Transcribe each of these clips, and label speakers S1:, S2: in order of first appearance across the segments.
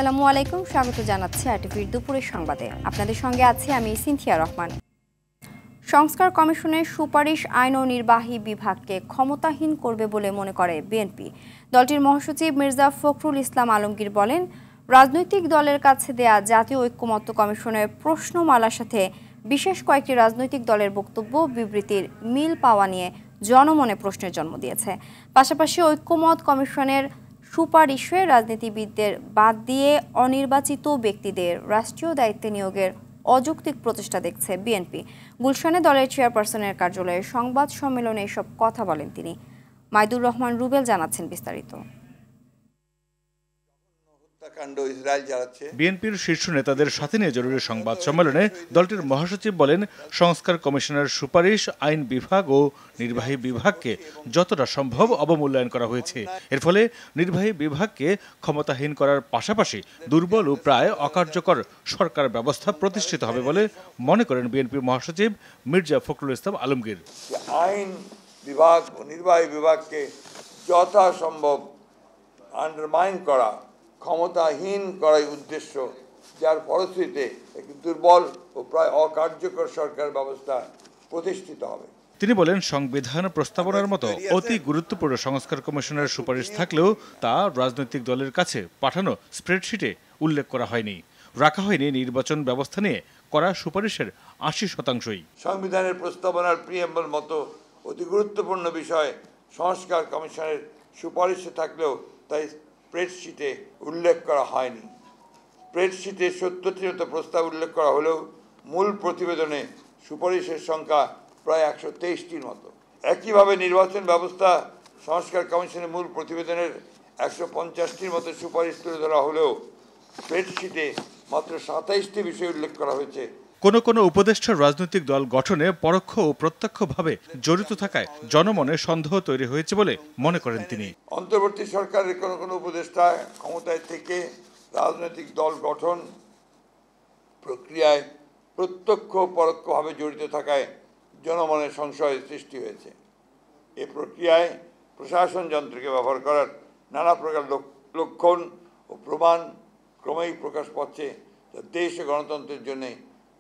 S1: আসসালামু আলাইকুম, স্বাগত জানাচ্ছি আরটিভির দুপুরের সংবাদে। আপনাদের সঙ্গে আছি আমি সিনথিয়া রহমান। সংস্কার কমিশনের সুপারিশ আইন ও নির্বাহী বিভাগকে ক্ষমতাহীন করবে বলে মনে করে বিএনপি। দলটির মহাসচিব মির্জা ফখরুল ইসলাম আলমগীর বলেন, রাজনৈতিক দলের কাছে দেয়া জাতীয় ঐক্যমত্য কমিশনের প্রশ্নমালার সাথে বিশেষ কয়েকটি রাজনৈতিক দলের বক্তব্য বিবৃতির মিল পাওয়া নিয়ে জনমনে প্রশ্নের জন্ম দিয়েছে। পাশাপাশি ঐক্যমত কমিশনের সুপারিশে রাজনীতিবিদদের বাদ দিয়ে অনির্বাচিত ব্যক্তিদের রাষ্ট্রীয় দায়িত্বে নিয়োগের অযৌক্তিক প্রচেষ্টা দেখছে বিএনপি। গুলশানে দলের চেয়ারপারসনের কার্যালয়ে সংবাদ সম্মেলনে এসব কথা বলেন তিনি। মাইদুর রহমান রুবেল জানাচ্ছেন বিস্তারিত।
S2: বিএনপির শীর্ষ নেতাদের সাথে নিয়ে জরুরি সংবাদ সম্মেলনে দলটির মহাসচিব বলেন, সংস্কার কমিশনের সুপারিশ আইন বিভাগ ও নির্বাহী বিভাগকে যতটা সম্ভব অবমূল্যায়ন করা হয়েছে। এর ফলে নির্বাহী বিভাগকে ক্ষমতাহীন করার পাশাপাশি দুর্বল ও প্রায় অকার্যকর সরকার ব্যবস্থা প্রতিষ্ঠিত হবে বলে মনে করেন বিএনপির মহাসচিব মির্জা ফখরুল ইসলাম আলমগীর।
S3: আইন বিভাগ ও নির্বাহী বিভাগকে যথাসম্ভব আন্ডারমাইন করা, ক্ষমতাহীন করাই উদ্দেশ্য, যার ফলশ্রুতিতে একটি দুর্বল ও প্রায় অকার্যকর সরকার ব্যবস্থা প্রতিষ্ঠিত হবে।
S2: তিনি বলেন, সংবিধান প্রস্তাবনার মতো অতি গুরুত্বপূর্ণ সংস্কার কমিশনের সুপারিশ থাকলেও তা রাজনৈতিক দলের কাছে পাঠানো স্প্রেডশিটে উল্লেখ করা হয়নি। রাখা হয়নি নির্বাচন ব্যবস্থা নিয়ে করা সুপারিশের 80%।
S3: সংবিধানের প্রস্তাবনার প্রিএম্বল মতো অতি গুরুত্বপূর্ণ বিষয় সংস্কার কমিশনের সুপারিশে থাকলেও তাই স্প্রেডশিটে উল্লেখ করা হয়নি। স্প্রেডশিটে 70টির মতো প্রস্তাব উল্লেখ করা হলেও মূল প্রতিবেদনে সুপারিশের সংখ্যা প্রায় 123টির মতো। একইভাবে নির্বাচন ব্যবস্থা সংস্কার কমিশনের মূল প্রতিবেদনের 150টির মতো সুপারিশ তুলে ধরা হলেও স্প্রেডশিটে মাত্র 27টি বিষয় উল্লেখ করা হয়েছে।
S2: কোনো উপদেষ্টার রাজনৈতিক দল গঠনে পরোক্ষ ও প্রত্যক্ষভাবে জড়িত থাকায় জনমনে সন্দেহ তৈরি হয়েছে বলে মনে করেন তিনি।
S3: অন্তর্বর্তী সরকারের কোনো উপদেষ্টা ক্ষমতায় থেকে রাজনৈতিক দল গঠন প্রক্রিয়ায় প্রত্যক্ষ পরোক্ষভাবে জড়িত থাকায় জনমনে সংশয় সৃষ্টি হয়েছে। এ প্রক্রিয়ায় প্রশাসন যন্ত্রকে ব্যবহার করার নানা প্রকার লক্ষণ ও প্রমাণ ক্রমেই প্রকাশ পাচ্ছে, যা দেশ ও গণতন্ত্রের জন্য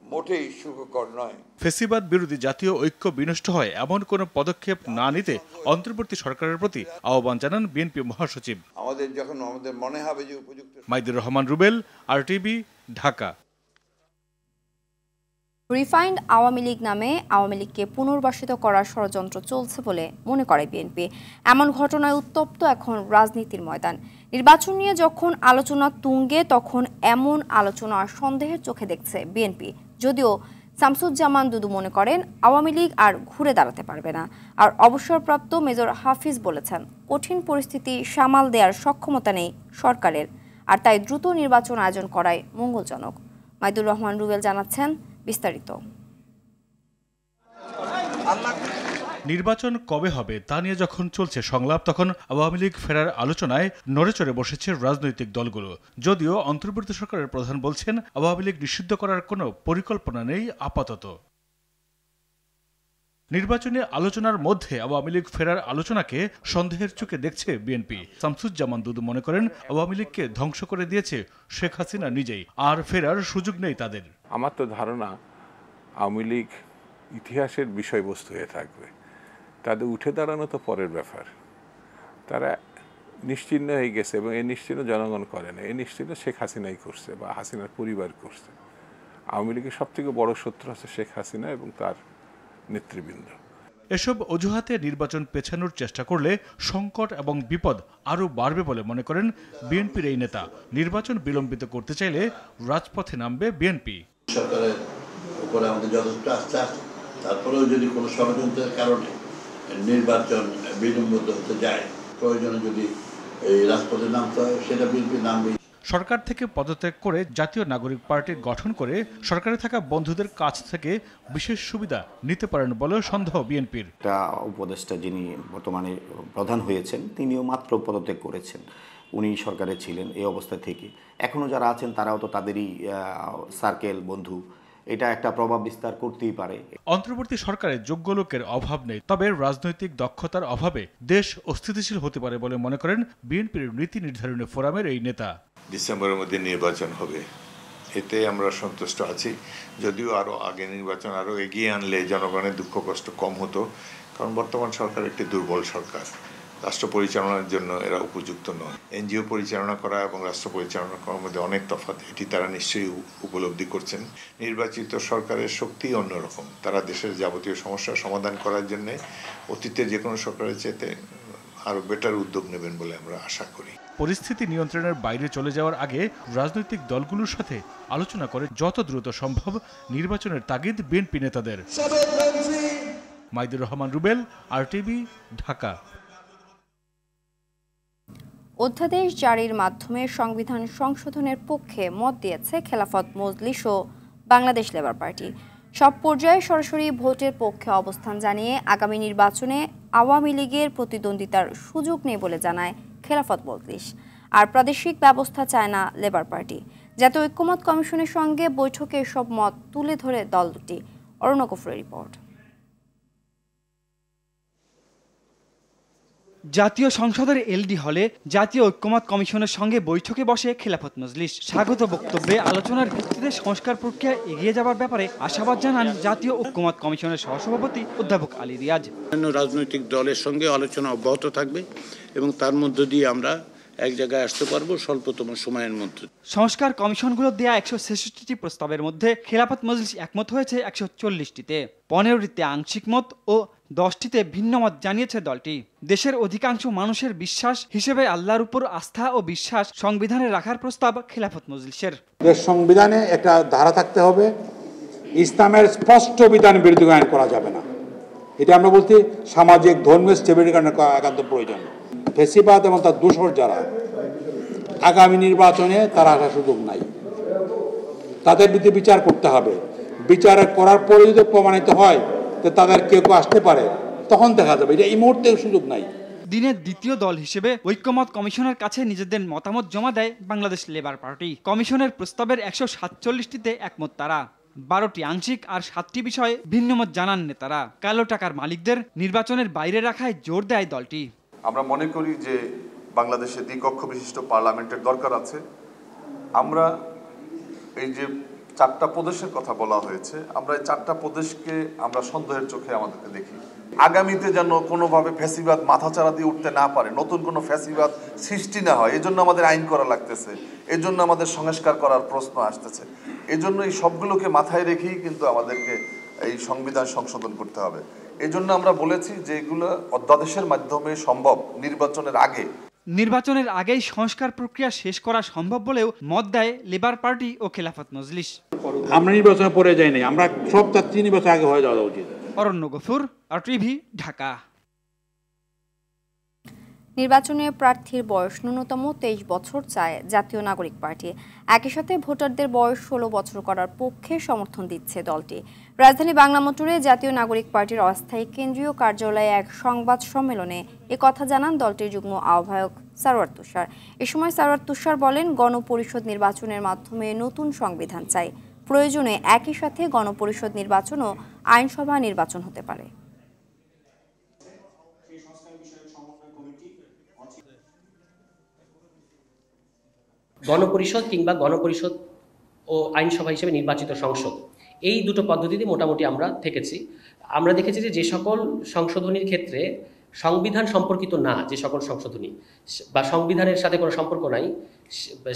S3: মোটেই সুখকর নয়।
S2: ফেসিবাদ বিরোধী জাতীয় ঐক্য বিনষ্ট হয় এমন কোনো পদক্ষেপ না নিতে অন্তর্বর্তী সরকারের প্রতি আহ্বান জানান বিএনপি মহাসচিব।
S3: আমাদের মনে হবে যে উপযুক্ত।
S2: মাইদুর রহমান রুবেল, আরটিভি, ঢাকা।
S1: রিফাইন্ড আওয়ামী লীগ নামে আওয়ামী লীগকে পুনর্বাসিত করার ষড়যন্ত্র চলছে বলে মনে করে বিএনপি। এমন ঘটনায় উত্তপ্ত এখন রাজনীতির ময়দান। নির্বাচন নিয়ে যখন আলোচনা তুঙ্গে, তখন এমন আলোচনা সন্দেহের চোখে দেখছে বিএনপি। যদিও শামসুজ্জামান দুদু মনে করেন আওয়ামী লীগ আর ঘুরে দাঁড়াতে পারবে না। আর অবসরপ্রাপ্ত মেজর হাফিজ বলেছেন, কঠিন পরিস্থিতি সামাল দেওয়ার সক্ষমতা নেই সরকারের, আর তাই দ্রুত নির্বাচন আয়োজন করাই মঙ্গলজনক। মাইদুর রহমান রুবেল জানাচ্ছেন বিস্তারিত।
S2: নির্বাচন কবে হবে তা নিয়ে যখন চলছে সংলাপ, তখন আওয়ামী লীগ ফেরার আলোচনায় নড়েচড়ে বসেছে রাজনৈতিক দলগুলো। যদিও অন্তর্বর্তী সরকারের প্রধান বলছেন আওয়ামী লীগ নিষিদ্ধ করার কোনো পরিকল্পনা নেই আপাতত। নির্বাচনী আলোচনার মধ্যে আওয়ামী লীগ ফেরার আলোচনাকে সন্দেহের চোখে দেখছে বিএনপি। শামসুজ্জামান দুদু মনে করেন, আওয়ামী লীগকে ধ্বংস করে দিয়েছে শেখ হাসিনা নিজেই, আর ফেরার সুযোগ নেই তাদের।
S4: আমার তো ধারণা আওয়ামী লীগ ইতিহাসের বিষয়বস্তু হয়ে থাকবে, তাদের উঠে দাঁড়ানো তো পরের ব্যাপার। তারা নিশ্চিহ্ন হয়ে গেছে এবং এই নিশ্চিহ্ন জনগণ করে না, এই নিশ্চিহ্ন শেখ হাসিনাই করছে বা হাসিনার পরিবার করছে। আওয়ামী লীগের সবথেকে বড় শত্রু হচ্ছে শেখ হাসিনা এবং তার নেতৃবৃন্দ।
S2: এসব অজুহাতে নির্বাচন পেছানোর চেষ্টা করলে সংকট এবং বিপদ আরও বাড়বে বলে মনে করেন বিএনপির এই নেতা। নির্বাচন বিলম্বিত করতে চাইলে রাজপথে নামবে বিএনপি।
S5: সরকারের উপরে আমাদের যথেষ্ট আস্থা আছে, তারপরেও যদি কোনো ষড়যন্ত্রের কারণে নির্বাচন বিলম্বিত হতে যায়, প্রয়োজনে যদি এই রাজপথে নামতে হয়, সেটা বিএনপি নামবে।
S2: সরকার থেকে পদত্যাগ করে জাতীয় নাগরিক পার্টি গঠন করে সরকারে থাকা বন্ধুদের কাছ থেকে বিশেষ সুবিধা নিতে পারেন বলে সন্দেহ বিএনপির।
S6: উপদেষ্টা যিনি বর্তমানে প্রধান হয়েছেন, তিনিও মাত্র পদত্যাগ করেছেন, উনি সরকারে ছিলেন। এই অবস্থা থেকে এখনো যারা আছেন তারাও তো তাদেরই সার্কেল, বন্ধু, এটা একটা প্রভাব বিস্তার করতেই পারে।
S2: অন্তর্বর্তী সরকারে যোগ্য লোকের অভাব নেই, তবে রাজনৈতিক দক্ষতার অভাবে দেশ অস্থিতিশীল হতে পারে বলে মনে করেন বিএনপির নীতি নির্ধারণী ফোরামের এই নেতা।
S7: ডিসেম্বরের মধ্যে নির্বাচন হবে, এতে আমরা সন্তুষ্ট আছি। যদিও আরও আগে নির্বাচন আরও এগিয়ে আনলে জনগণের দুঃখ কষ্ট কম হতো, কারণ বর্তমান সরকার একটি দুর্বল সরকার, রাষ্ট্র পরিচালনার জন্য এরা উপযুক্ত নয়। এনজিও পরিচালনা করা এবং রাষ্ট্র পরিচালনা করার মধ্যে অনেক তফাৎ, এটি তারা নিশ্চয়ই উপলব্ধি করছেন। নির্বাচিত সরকারের শক্তি অন্যরকম, তারা দেশের যাবতীয় সমস্যার সমাধান করার জন্য অতীতের যে কোনো সরকারের চেয়ে আরও বেটার উদ্যোগ নেবেন বলে আমরা আশা করি।
S2: পরিস্থিতি নিয়ন্ত্রণের বাইরে চলে যাওয়ার আগে রাজনৈতিক দলগুলোর সাথে আলোচনা করে যত দ্রুত সম্ভব নির্বাচনের তাগিদ বিএনপি নেতাদের। মাইদুর রহমান রুবেল, আরটিভি, ঢাকা।
S1: অধ্যাদেশ জারির মাধ্যমে সংবিধান সংশোধনের পক্ষে মত দিয়েছে খেলাফত মজলিস ও বাংলাদেশ লেবার পার্টি। সব পর্যায়ে সরাসরি ভোটের পক্ষে অবস্থান জানিয়ে আগামী নির্বাচনে আওয়ামী লীগের প্রতিদ্বন্দ্বিতার সুযোগ নেই বলে জানায় খেলাফত মজলিস। আর প্রাদেশিক ব্যবস্থা চায় না লেবার পার্টি। জাতীয় ঐক্যমত কমিশনের সঙ্গে বৈঠকে এসব মত তুলে ধরে দল দুটি। অরুণ গফুরের রিপোর্ট।
S8: জাতীয় সংসদের এলডি হলে জাতীয় ঐক্যমত কমিশনের সঙ্গে বৈঠকে বসে খেলাফত মজলিস। স্বাগত বক্তব্যে আলোচনার ভিত্তিতে সংস্কার প্রক্রিয়া এগিয়ে যাবার ব্যাপারে আশাবাদ জানান জাতীয় ঐক্যমত কমিশনের সহসভাপতি অধ্যাপক আলী রিয়াজ।
S9: রাজনৈতিক দলের সঙ্গে আলোচনা অব্যাহত থাকবে এবং তার মধ্য দিয়ে আমরা এক জায়গায় আসতে পারবো স্বল্পতম সময়ের মধ্যে।
S8: সংস্কার কমিশনগুলো দেয়া 166টি প্রস্তাবের মধ্যে খেলাফত মজলিস একমত হয়েছে 140টিতে, 15টিতে আংশিক মত ও 10টিতে ভিন্ন মত জানিয়েছে দলটি। দেশের অধিকাংশ মানুষের বিশ্বাস হিসেবে আল্লাহর উপর আস্থা ও বিশ্বাস সংবিধানে রাখার প্রস্তাব খেলাফত মজলিসের।
S10: সংবিধানে একটা ধারা থাকতে হবে, ইসলামের স্পষ্ট বিধান বিরুদ্ধায়ন করা যাবে না। এটা আমরা বলছি সামাজিক ধর্মীয় স্টেবিলিটির একান্ত প্রয়োজন। ফেসিবাদ এবং তার দোসর যারা আগামী নির্বাচনে তারা আসার সুযোগ নাই, তাদের বিরুদ্ধে বিচার করতে হবে। বিচার করার পরে যদি প্রমাণিত হয় যে তাদের কেউ আসতে পারে, তখন দেখা যাবে। এটা এই মুহূর্তে সুযোগ নাই।
S8: দিনের দ্বিতীয় দল হিসেবে ঐক্যমত কমিশনের কাছে নিজেদের মতামত জমা দেয় বাংলাদেশ লেবার পার্টি। কমিশনের প্রস্তাবের 147টিতে একমত তারা, 12টি আংশিক আর 7টি বিষয়ে ভিন্নমত জানান নেতারা। কালো টাকার মালিকদের নির্বাচনের বাইরে রাখায় জোর দেয় দলটি।
S11: আমরা মনে করি যে বাংলাদেশে দ্বিকক্ষ বিশিষ্ট পার্লামেন্টের দরকার আছে। আমরা এই যে 4টা প্রদেশের কথা বলা হয়েছে, আমরা এই 4টা প্রদেশকে আমরা সন্দেহের চোখে আমাদেরকে দেখি। আগামীতে যেন কোনোভাবে ফ্যাসিবাদ মাথাচাড়া দিয়ে উঠতে না পারে, নতুন কোনো ফ্যাসিবাদ সৃষ্টি না হয়, এজন্য আমাদের আইন করা লাগতেছে, এজন্য আমাদের সংস্কার করার প্রশ্ন আসতেছে। এজন্য এই সবগুলোকে মাথায় রেখেই কিন্তু আমাদেরকে এই সংবিধান সংশোধন করতে হবে। এজন্য আমরা বলেছি যে এগুলো অধ্যাদেশের মাধ্যমে সম্ভব নির্বাচনের আগে।
S8: নির্বাচনের আগেই সংস্কার প্রক্রিয়া শেষ করা সম্ভব বলেও মত দেয় লেবার পার্টি ও খেলাফত মজলিস।
S10: আমরা নির্বাচনে পরে যাই নাই, আমরা সব 3 বছর আগে হয়ে যাওয়া উচিত।
S8: অরণ্য গফুর, আরটিভি, ঢাকা।
S1: নির্বাচনে প্রার্থীর বয়স ন্যূনতম 23 বছর চায় জাতীয় নাগরিক পার্টি। একই সাথে ভোটারদের বয়স 16 বছর করার পক্ষে সমর্থন দিচ্ছে দলটি। রাজধানী বাংলা মোটরে জাতীয় নাগরিক পার্টির অস্থায়ী কেন্দ্রীয় কার্যালয়ে এক সংবাদ সম্মেলনে একথা জানান দলটির যুগ্ম আহ্বায়ক সারওয়ার তুষার। এ সময় সারওয়ার তুষার বলেন, গণপরিষদ নির্বাচনের মাধ্যমে নতুন সংবিধান চাই। প্রয়োজনে একই সাথে গণপরিষদ নির্বাচন ও আইনসভা নির্বাচন হতে পারে।
S12: গণপরিষদ কিংবা গণপরিষদ ও আইনসভা হিসেবে নির্বাচিত সংসদ, এই দুটো পদ্ধতিতে মোটামুটি আমরা থেকেছি। আমরা দেখেছি যে সকল সংশোধনীর ক্ষেত্রে সংবিধান সম্পর্কিত না, যে সকল সংশোধনী বা সংবিধানের সাথে কোনো সম্পর্ক নাই,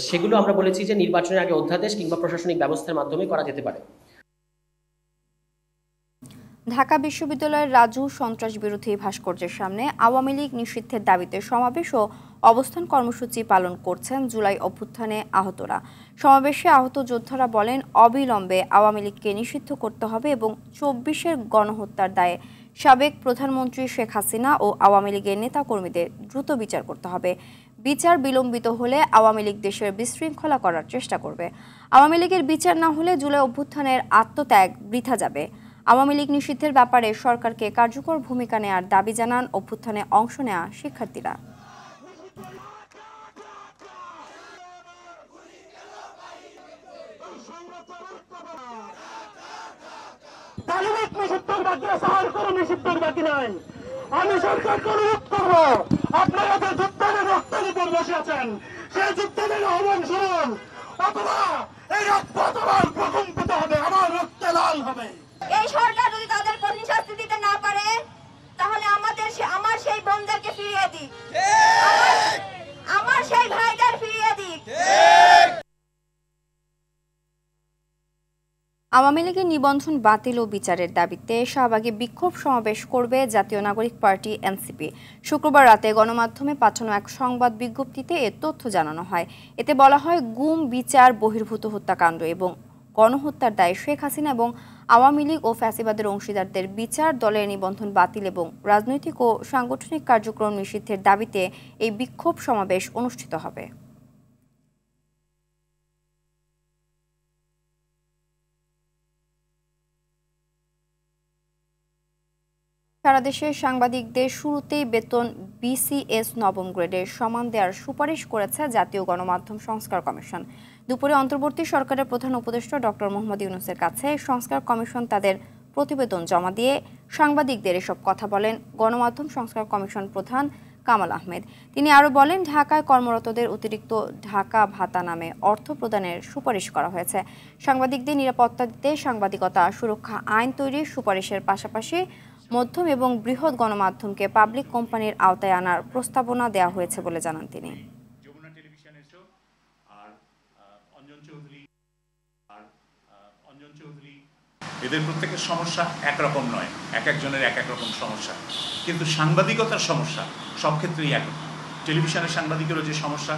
S12: সেগুলো আমরা বলেছি যে নির্বাচনের আগে অধ্যাদেশ কিংবা প্রশাসনিক ব্যবস্থার মাধ্যমে করা যেতে পারে।
S1: ঢাকা বিশ্ববিদ্যালয়ের রাজু সন্ত্রাস বিরোধী ভাস্কর্যের সামনে আওয়ামী লীগ নিষিদ্ধের দাবিতে সমাবেশ ও অবস্থান কর্মসূচি পালন করছেন জুলাই অভ্যুত্থানে আহতরা। সমাবেশে আহত যোদ্ধারা বলেন, অবিলম্বে আওয়ামী লীগকে নিষিদ্ধ করতে হবে এবং 24-এর গণহত্যার দায়ে সাবেক প্রধানমন্ত্রী শেখ হাসিনা ও আওয়ামী লীগের নেতাকর্মীদের দ্রুত বিচার করতে হবে। বিচার বিলম্বিত হলে আওয়ামী লীগ দেশের বিশৃঙ্খলা করার চেষ্টা করবে। আওয়ামী লীগের বিচার না হলে জুলাই অভ্যুত্থানের আত্মত্যাগ বৃথা যাবে। আওয়ামী লীগ নিষিদ্ধের ব্যাপারে সরকারকে কার্যকর ভূমিকা নেওয়ার দাবি জানান অভ্যুত্থানে অংশ নেওয়া শিক্ষার্থীরা।
S13: আমি সরকারকে অনুরোধ করবো, আপনারা যে যুদ্ধের রক্তের উপর বসে আছেন সে যুদ্ধের আহ্বান শুনুন, অথবা এই রাজপথ আমার প্রকম্পিত হবে, আমার রক্তে লাল হবে।
S14: এই সরকার যদি তাদের কঠিন শাস্তি দিতে না পারে, তাহলে আমার সেই বোনদেরকে ফিরিয়ে দিক, আমার সেই ভাইদের ফিরিয়ে দিক।
S1: আওয়ামী লীগের নিবন্ধন বাতিল ও বিচারের দাবিতে শাহবাগে বিক্ষোভ সমাবেশ করবে জাতীয় নাগরিক পার্টি এনসিপি। শুক্রবার রাতে গণমাধ্যমে পাঠানো এক সংবাদ বিজ্ঞপ্তিতে এ তথ্য জানানো হয়। এতে বলা হয়, গুম, বিচার বহির্ভূত হত্যাকাণ্ড এবং গণহত্যার দায়ে শেখ হাসিনা এবং আওয়ামী লীগ ও ফ্যাসিবাদের অংশীদারদের বিচার, দলের নিবন্ধন বাতিল এবং রাজনৈতিক ও সাংগঠনিক কার্যক্রম নিষিদ্ধের দাবিতে এই বিক্ষোভ সমাবেশ অনুষ্ঠিত হবে। সারা দেশে সাংবাদিকদের শুরুতেই বেতন বিসিএস নবম গ্রেডের সমান দেওয়ার সুপারিশ করেছে জাতীয় গণমাধ্যম সংস্কার কমিশন। দুপুরে অন্তর্বর্তী সরকারের প্রধান উপদেষ্টা ডক্টর মোহাম্মদ ইউনূসের কাছে সংস্কার কমিশন তাদের প্রতিবেদন জমা দিয়ে সাংবাদিকদের এসব কথা বলেন গণমাধ্যম সংস্কার কমিশন প্রধান কামাল আহমেদ। তিনি আরও বলেন, ঢাকায় কর্মরতদের অতিরিক্ত ঢাকা ভাতা নামে অর্থ প্রদানের সুপারিশ করা হয়েছে। সাংবাদিকদের নিরাপত্তা দিতে সাংবাদিকতা সুরক্ষা আইন তৈরির সুপারিশের পাশাপাশি মধ্যম এবং বৃহৎ গণমাধ্যমকে পাবলিক কোম্পানির আওতায় আনার প্রস্তাবনা দেওয়া হয়েছে বলে জানান তিনি।
S15: এদের প্রত্যেকের সমস্যা একরকম নয়, এক একজনের এক এক রকম সমস্যা, কিন্তু সাংবাদিকতার সমস্যা সব ক্ষেত্রেই এক। টেলিভিশনের সাংবাদিকেরও যে সমস্যা,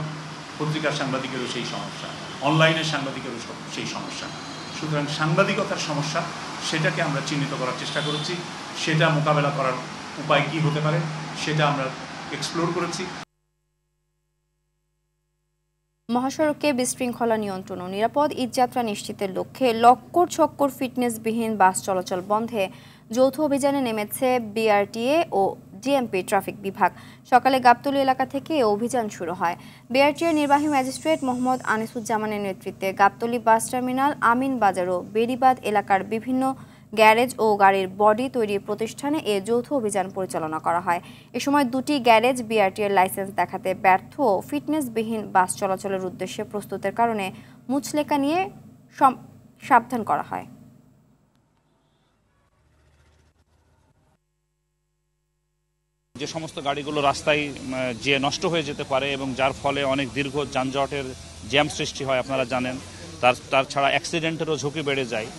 S15: পত্রিকার সাংবাদিকেরও সেই সমস্যা, অনলাইনের সাংবাদিকেরও সেই সমস্যা। সুতরাং সাংবাদিকতার সমস্যা, সেটাকে আমরা চিহ্নিত করার চেষ্টা করেছি। সেটা মোকাবেলা করার উপায় কি হতে পারে সেটা আমরা এক্সপ্লোর করেছি।
S1: মহাসড়কে বিশৃঙ্খলা নিয়ন্ত্রণ ও নিরাপদ ঈদযাত্রা নিশ্চিতের লক্ষ্যে লক্কর ছক্কর ফিটনেসবিহীন বাস চলাচল বন্ধে যৌথ অভিযানে নেমেছে বিআরটিএ ও ডিএমপি ট্রাফিক বিভাগ। সকালে গাবতলী এলাকা থেকে এ অভিযান শুরু হয়। বিআরটিএ নির্বাহী ম্যাজিস্ট্রেট মোহাম্মদ আনিসুজ্জামানের নেতৃত্বে গাবতলী বাস টার্মিনাল, আমিন বাজার ও বেড়িবাঁধ এলাকার বিভিন্ন গ্যারেজ ও গাড়ির বডি তৈরির প্রতিষ্ঠানে এ যৌথ অভিযান পরিচালনা করা হয়। এ সময় দুটি গ্যারেজ বিআরটিএর লাইসেন্স দেখাতে ব্যর্থ ও ফিটনেসবিহীন বাস চলাচলের উদ্দেশ্যে প্রস্তুতের কারণে মুচলেকা নিয়ে সাবধান করা হয়।
S16: যে সমস্ত গাড়িগুলো রাস্তায় যে নষ্ট হয়ে যেতে পারে এবং যার ফলে অনেক দীর্ঘ যানজটের জ্যাম সৃষ্টি হয় আপনারা জানেন, তার ছাড়া অ্যাক্সিডেন্টেরও ঝুঁকি বেড়ে যায়।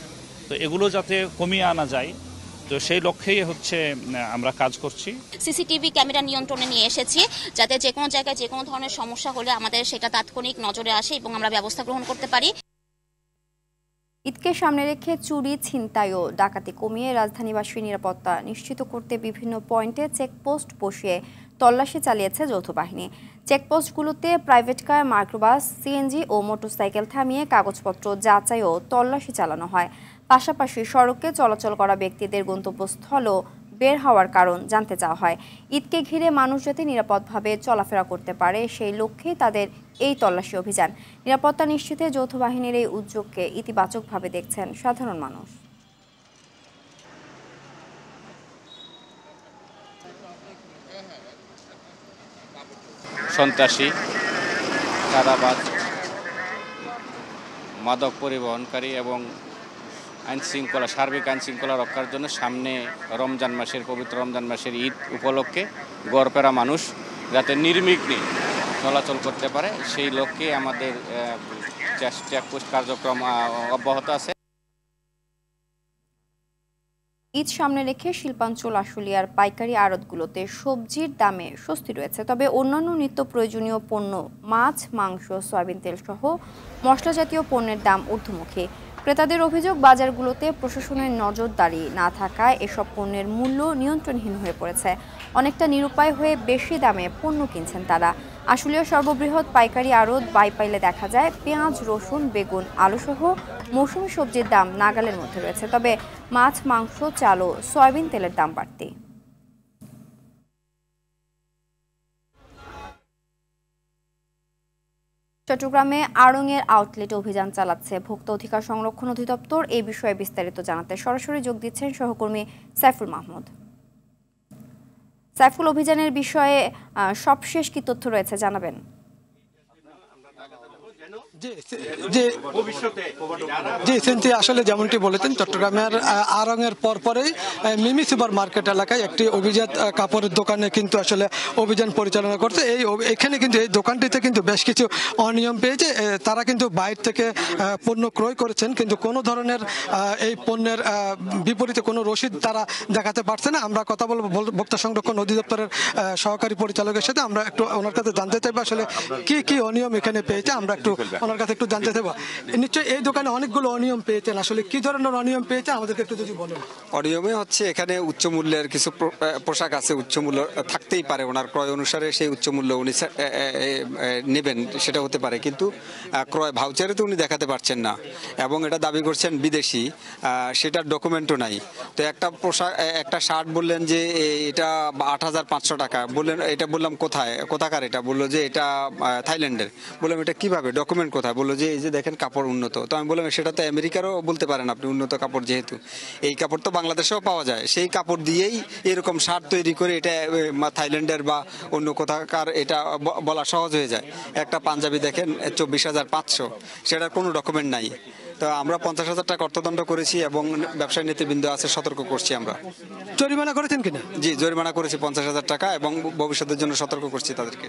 S16: তো এগুলো যাতে কমিয়ে আনা যায়, তো সেই লক্ষ্যেই হচ্ছে আমরা কাজ করছি।
S17: সিসিটিভি ক্যামেরা নিয়ন্ত্রণে নিয়ে এসেছি, যাতে যে কোনো জায়গায় যে কোনো ধরনের সমস্যা হলে আমাদের সেটা তাৎক্ষণিক নজরে আসে এবং আমরা ব্যবস্থা গ্রহণ করতে পারি।
S1: ঈদকে সামনে রেখে চুরি, ছিনতাই ও ডাকাতি কমিয়ে রাজধানীবাসীর নিরাপত্তা নিশ্চিত করতে বিভিন্ন পয়েন্টে চেকপোস্ট বসিয়ে তল্লাশি চালিয়েছে যৌথ বাহিনী। চেকপোস্টগুলোতে প্রাইভেট কার, মাইক্রোবাস, সিএনজি ও মোটরসাইকেল থামিয়ে কাগজপত্র যাচাই ও তল্লাশি চালানো হয়। পাশাপাশি সড়কে চলাচল করা ব্যক্তিদের গন্তব্যস্থলও বের হওয়ার কারণ জানতে চাওয়া হয়। ঈদকে ঘিরে মানুষ যাতে নিরাপদভাবে চলাফেরা করতে পারে সেই লক্ষ্যে তাদের এই তল্লাশি অভিযান। নিরাপত্তা নিশ্চিতে যৌথ বাহিনীর এই উদ্যোগকে ইতিবাচকভাবে দেখছেন সাধারণ মানুষ।
S18: সন্ত্রাসী, চাঁদাবাজ, মাদক পরিবহনকারী এবং আইনশৃঙ্খলা, সার্বিক আইনশৃঙ্খলা রক্ষার জন্য সামনে রমজান মাসের, পবিত্র রমজান মাসের ঈদ উপলক্ষে গড়পেরা মানুষ যাতে নির্বিঘ্নে চলাচল করতে পারে সেই লক্ষ্যে আমাদের চেকপোস্ট কার্যক্রম অব্যাহত আছে।
S1: ঈদ সামনে রেখে শিল্পাঞ্চল আশুলিয়ার পাইকারি আড়তগুলোতে সবজির দামে স্বস্তি রয়েছে। তবে অন্যান্য নিত্য প্রয়োজনীয় পণ্য, মাছ, মাংস, সয়াবিন তেল সহ মশলা জাতীয় পণ্যের দাম ঊর্ধ্বমুখী। ক্রেতাদের অভিযোগ, বাজারগুলোতে প্রশাসনের নজরদারি না থাকায় এসব পণ্যের মূল্য নিয়ন্ত্রণহীন হয়ে পড়েছে। অনেকটা নিরুপায় হয়ে বেশি দামে পণ্য কিনছেন তারা। আশুলিয়ার সর্ববৃহৎ পাইকারি আড়ত বাইপাইলে দেখা যায় পেঁয়াজ, রসুন, বেগুন, আলুসহ মৌসুমি সবজির দাম নাগালের মধ্যে রয়েছে। তবে মাছ, মাংস, চাল ও সয়াবিন তেলের দাম বাড়তি। চট্টগ্রামে আড়ং-এর আউটলেট অভিযান চালাচ্ছে ভোক্তা অধিকার সংরক্ষণ অধিদপ্তর। এই বিষয়ে বিস্তারিত জানাতে সরাসরি যোগ দিচ্ছেন সহকর্মী সাইফুল মাহমুদ। সাইফুল, অভিযানের বিষয়ে সবশেষ কি তথ্য রয়েছে জানাবেন?
S19: জি সিনথিয়া, আসলে যেমনটি বলেছেন, চট্টগ্রামের আড়ংয়ের পরপরেই মিমি সুপার মার্কেট এলাকায় একটি অভিজাত কাপড়ের দোকানে কিন্তু আসলে অভিযান পরিচালনা করছে। এখানে কিন্তু এই দোকানটিতে কিন্তু বেশ কিছু অনিয়ম পেয়েছে। তারা কিন্তু বাইরে থেকে পণ্য ক্রয় করেছেন, কিন্তু কোনো ধরনের এই পণ্যের বিপরীতে কোনো রসিদ তারা দেখাতে পারছে না। আমরা কথা বলবো ভোক্তা সংরক্ষণ অধিদপ্তরের সহকারী পরিচালকের সাথে। আমরা একটু ওনার কাছে জানতে চাইবো আসলে কি কি অনিয়ম এখানে পেয়েছে। আমরা একটু ওনার কাছে একটু জানতে চাইবো। নিশ্চয়ই এই দোকানে অনেকগুলো অনিয়ম পেয়েছেন, আসলে কি ধরনের অনিয়ম পেয়েছে আমাদেরকে একটু যদি বলেন।
S20: অনিয়মে হচ্ছে এখানে উচ্চ মূল্যের কিছু পোশাক আছে, উচ্চ মূল্য থাকতেই পারে, ওনার ক্রয় অনুসারে সেই উচ্চ মূল্য উনি নেবেন, সেটা হতে পারে, কিন্তু ক্রয় ভাউচারে তো উনি দেখাতে পারছেন না এবং এটা দাবি করছেন বিদেশি, সেটার ডকুমেন্টও নাই। তো একটা পোশাক, একটা শার্ট বললেন যে এটা ৮৫০০ টাকা, বললেন এটা, বললাম কোথাকার এটা, বললো যে এটা থাইল্যান্ডের। বললাম এটা কিভাবে, ডকুমেন্ট কোথায়? বললো যে এই যে দেখেন কাপড় উন্নত। তো আমি বললাম সেটা তো আমেরিকারও বলতে পারেন আপনি, উন্নত কাপড় যেহেতু, এই কাপড় তো বাংলাদেশেও পাওয়া যায়, সেই কাপড় দিয়েই এরকম শার্ট তৈরি করে এটা থাইল্যান্ডের বা অন্য কোথাকার এটা বলা সহজ হয়ে যায়। একটা পাঞ্জাবি দেখেন ২৪৫০০, সেটার কোনো ডকুমেন্ট নাই। তো আমরা ৫০,০০০ টাকা অর্থদণ্ড করেছি এবং ব্যবসায়ী নেতৃবৃন্দ আছে, সতর্ক করছি। আমরা
S19: জরিমানা করেছেন কিনা?
S20: জি, জরিমানা করেছি ৫০,০০০ টাকা এবং ভবিষ্যতের জন্য সতর্ক করছি তাদেরকে।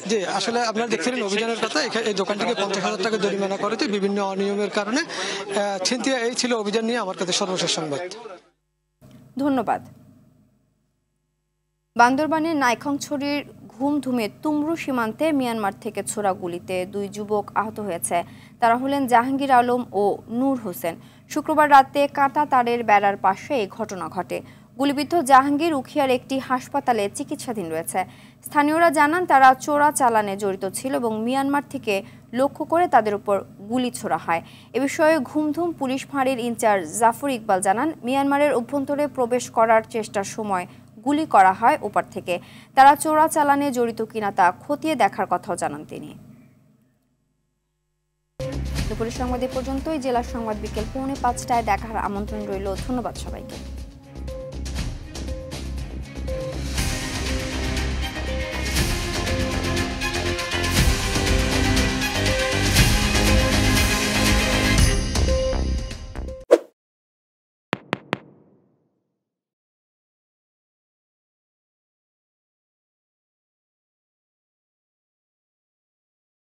S19: জি, আসলে আপনারা দেখছিলেন অভিযানের কথা। এই দোকানটিকে ৫০,০০০ টাকা জরিমানা করেছে বিভিন্ন অনিয়মের কারণে। ছিনতাই, এই ছিল অভিযান নিয়ে আমার কাছে সর্বশেষ সংবাদ।
S1: ধন্যবাদ। বান্দরবানের নাইখংছড়ির ঘুমধুমে তুমরু সীমান্তে মিয়ানমার থেকে ছোড়া গুলিতে ২ যুবক আহত হয়েছে। তারা হলেন জাহাঙ্গীর আলম ও নূর হোসেন। শুক্রবার রাতে কাঁটা তারের বেড়ার পাশে এই ঘটনা ঘটে। গুলিবিদ্ধ জাহাঙ্গীর উখিয়ার একটি হাসপাতালে চিকিৎসাধীন রয়েছে। স্থানীয়রা জানান তারা চোরা চালানে জড়িত ছিল এবং মিয়ানমার থেকে লক্ষ্য করে তাদের উপর গুলি ছোড়া হয়। এ বিষয়ে ঘুমধুম পুলিশ ফাঁড়ির ইনচার্জ জাফর ইকবাল জানান, মিয়ানমারের অভ্যন্তরে প্রবেশ করার চেষ্টার সময় গুলি করা হয় ওপার থেকে। তারা চোরা চালানে জড়িত কিনা তা খতিয়ে দেখার কথাও জানান তিনি। দুপুরের সংবাদ এ পর্যন্তই। জেলার সংবাদ বিকেল 4:45টায় দেখার আমন্ত্রণ রইল। ধন্যবাদ সবাইকে।